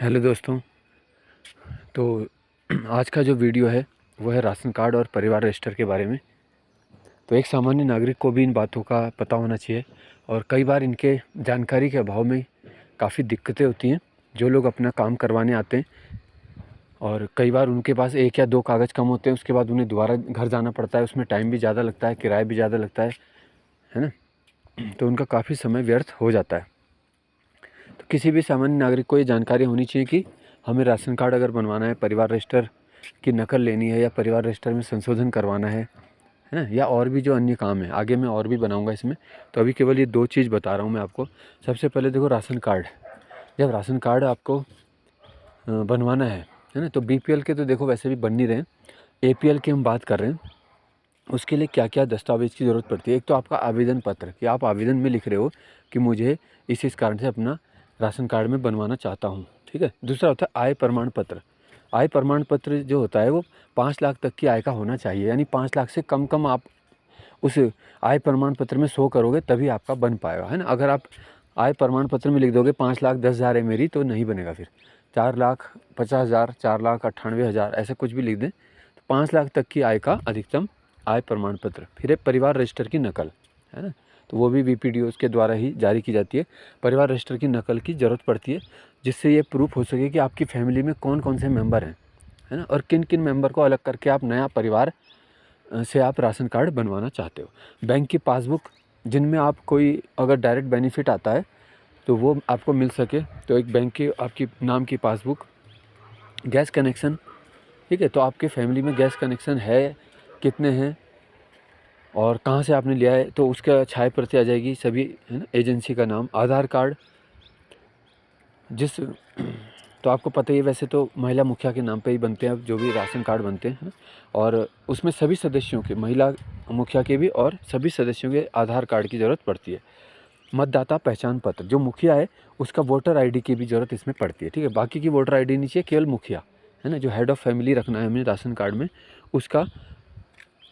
Hello दोस्तों। तो आज का जो वीडियो है वो है राशन कार्ड और परिवार रजिस्टर के बारे में। तो एक सामान्य नागरिक को भी इन बातों का पता होना चाहिए और कई बार इनके जानकारी के अभाव में काफ़ी दिक्कतें होती हैं। जो लोग अपना काम करवाने आते हैं और कई बार उनके पास एक या दो कागज़ कम होते हैं, उसके बाद उन्हें दोबारा घर जाना पड़ता है, उसमें टाइम भी ज़्यादा लगता है, किराया भी ज़्यादा लगता है ना। तो उनका काफ़ी समय व्यर्थ हो जाता है। तो किसी भी सामान्य नागरिक को ये जानकारी होनी चाहिए कि हमें राशन कार्ड अगर बनवाना है, परिवार रजिस्टर की नकल लेनी है या परिवार रजिस्टर में संशोधन करवाना है ना, या और भी जो अन्य काम है, आगे मैं और भी बनाऊंगा इसमें। तो अभी केवल ये दो चीज़ बता रहा हूँ मैं आपको। सबसे पहले देखो, राशन कार्ड। जब राशन कार्ड आपको बनवाना है ना, तो बीपीएल के तो देखो वैसे भी बन नहीं रहे हैं, एपीएल की हम बात कर रहे हैं। उसके लिए क्या क्या दस्तावेज़ की ज़रूरत पड़ती है? एक तो आपका आवेदन पत्र, कि आप आवेदन में लिख रहे हो कि मुझे इस कारण से अपना राशन कार्ड में बनवाना चाहता हूँ, ठीक है। दूसरा होता है आय प्रमाण पत्र। आय प्रमाण पत्र जो होता है वो 5 लाख तक की आय का होना चाहिए, यानी 5 लाख से कम आप उस आय प्रमाण पत्र में शो करोगे तभी आपका बन पाएगा, है ना। अगर आप आय प्रमाण पत्र में लिख दोगे 5,10,000 है मेरी, तो नहीं बनेगा। फिर 4,50,000, 4,98,000 ऐसे कुछ भी लिख दें तो 5 लाख तक की आय का अधिकतम आय प्रमाण पत्र। फिर है परिवार रजिस्टर की नकल, है ना। तो वो भी वीपीडीओ के द्वारा ही जारी की जाती है। परिवार रजिस्टर की नकल की ज़रूरत पड़ती है, जिससे ये प्रूफ हो सके कि आपकी फैमिली में कौन कौन से मेंबर हैं, है ना, और किन किन मेंबर को अलग करके आप नया परिवार से आप राशन कार्ड बनवाना चाहते हो। बैंक की पासबुक, जिनमें आप कोई अगर डायरेक्ट बेनिफिट आता है तो वो आपको मिल सके, तो एक बैंक की आपकी नाम की पासबुक। गैस कनेक्शन, ठीक है, तो आपके फैमिली में गैस कनेक्शन है, कितने हैं और कहाँ से आपने लिया है, तो उसका छाया प्रति आ जाएगी सभी, है ना। एजेंसी का नाम, आधार कार्ड, जिस तो आपको पता ही है, वैसे तो महिला मुखिया के नाम पे ही बनते हैं अब जो भी राशन कार्ड बनते हैं, है ना। और उसमें सभी सदस्यों के, महिला मुखिया के भी और सभी सदस्यों के आधार कार्ड की ज़रूरत पड़ती है। मतदाता पहचान पत्र, जो मुखिया है उसका वोटर आईडी की भी ज़रूरत इसमें पड़ती है, ठीक है। बाकी की वोटर आईडी नहीं चाहिए, केवल मुखिया, है ना, जो हेड ऑफ़ फैमिली रखना है हमें राशन कार्ड में, उसका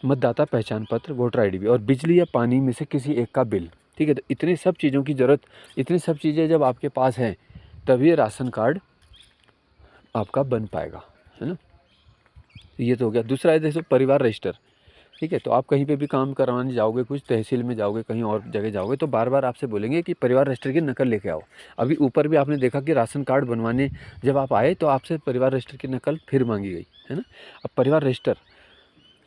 मतदाता पहचान पत्र, वोटर आईडी भी, और बिजली या पानी में से किसी एक का बिल, ठीक है। तो इतनी सब चीज़ों की ज़रूरत, इतनी सब चीज़ें जब आपके पास हैं तभी राशन कार्ड आपका बन पाएगा, है ना। ये तो हो गया। दूसरा है देखो, परिवार रजिस्टर, ठीक है। तो आप कहीं पे भी काम करवाने जाओगे, कुछ तहसील में जाओगे, कहीं और जगह जाओगे, तो बार बार आपसे बोलेंगे कि परिवार रजिस्टर की नकल लेके आओ। अभी ऊपर भी आपने देखा कि राशन कार्ड बनवाने जब आप आए तो आपसे परिवार रजिस्टर की नकल फिर मांगी गई, है ना। अब परिवार रजिस्टर,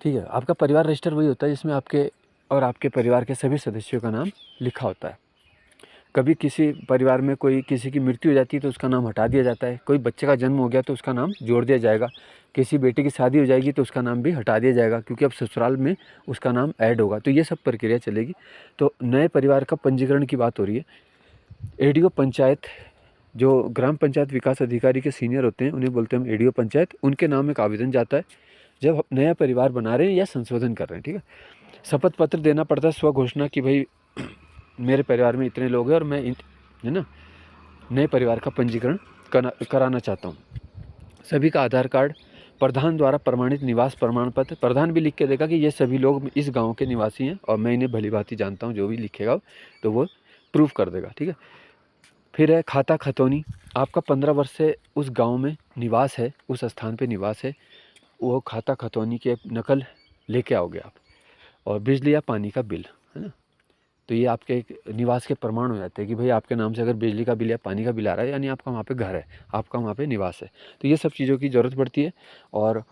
ठीक है, आपका परिवार रजिस्टर वही होता है जिसमें आपके और आपके परिवार के सभी सदस्यों का नाम लिखा होता है। कभी किसी परिवार में कोई किसी की मृत्यु हो जाती है तो उसका नाम हटा दिया जाता है, कोई बच्चे का जन्म हो गया तो उसका नाम जोड़ दिया जाएगा, किसी बेटे की शादी हो जाएगी तो उसका नाम भी हटा दिया जाएगा, क्योंकि अब ससुराल में उसका नाम ऐड होगा। तो ये सब प्रक्रिया चलेगी। तो नए परिवार का पंजीकरण की बात हो रही है। एडीओ पंचायत, जो ग्राम पंचायत विकास अधिकारी के सीनियर होते हैं उन्हें बोलते हैं हम एडीओ पंचायत, उनके नाम एक आवेदन जाता है जब आप नया परिवार बना रहे हैं या संशोधन कर रहे हैं, ठीक है। शपथ पत्र देना पड़ता है, स्व घोषणा, कि भाई मेरे परिवार में इतने लोग हैं और मैं है ना, नए परिवार का पंजीकरण कराना चाहता हूँ। सभी का आधार कार्ड, प्रधान द्वारा प्रमाणित निवास प्रमाण पत्र, प्रधान भी लिख के देगा कि ये सभी लोग इस गांव के निवासी हैं और मैं इन्हें भली भांति जानता हूँ, जो भी लिखेगा तो वो प्रूफ कर देगा, ठीक है। फिर है खाता खतौनी, आपका 15 वर्ष से उस गांव में निवास है, उस स्थान पे निवास है, वो खाता खतौनी के नकल लेके आओगे आप। और बिजली या पानी का बिल, है ना, तो ये आपके एक निवास के प्रमाण हो जाते हैं कि भाई आपके नाम से अगर बिजली का बिल या पानी का बिल आ रहा है, यानी आपका वहाँ पे घर है, आपका वहाँ पे निवास है। तो ये सब चीज़ों की ज़रूरत पड़ती है और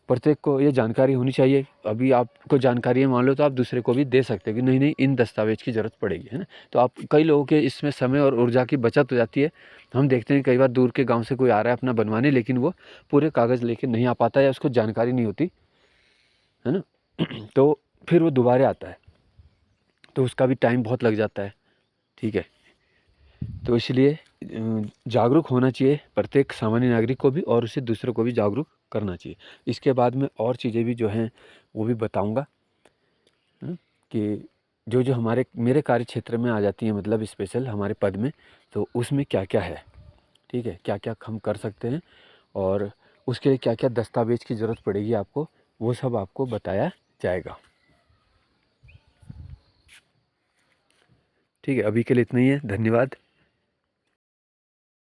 प्रत्येक को ये जानकारी होनी चाहिए। अभी आपको जानकारी है मान लो, तो आप दूसरे को भी दे सकते हो कि नहीं नहीं इन दस्तावेज की ज़रूरत पड़ेगी, है ना। तो आप, कई लोगों के इसमें समय और ऊर्जा की बचत हो जाती है। हम देखते हैं कई बार दूर के गाँव से कोई आ रहा है अपना बनवाने, लेकिन वो पूरे कागज़ लेके नहीं आ पाता या उसको जानकारी नहीं होती, है ना। तो फिर वो दोबारा आता है तो उसका भी टाइम बहुत लग जाता है, ठीक है। तो इसलिए जागरूक होना चाहिए प्रत्येक सामान्य नागरिक को भी, और उसे दूसरों को भी जागरूक करना चाहिए। इसके बाद में और चीज़ें भी जो हैं वो भी बताऊंगा, कि जो जो हमारे मेरे कार्य क्षेत्र में आ जाती हैं, मतलब स्पेशल हमारे पद में, तो उसमें क्या क्या है, ठीक है, क्या क्या हम कर सकते हैं और उसके लिए क्या क्या दस्तावेज की ज़रूरत पड़ेगी आपको, वो सब आपको बताया जाएगा। ठीक है, अभी के लिए इतना ही है। धन्यवाद।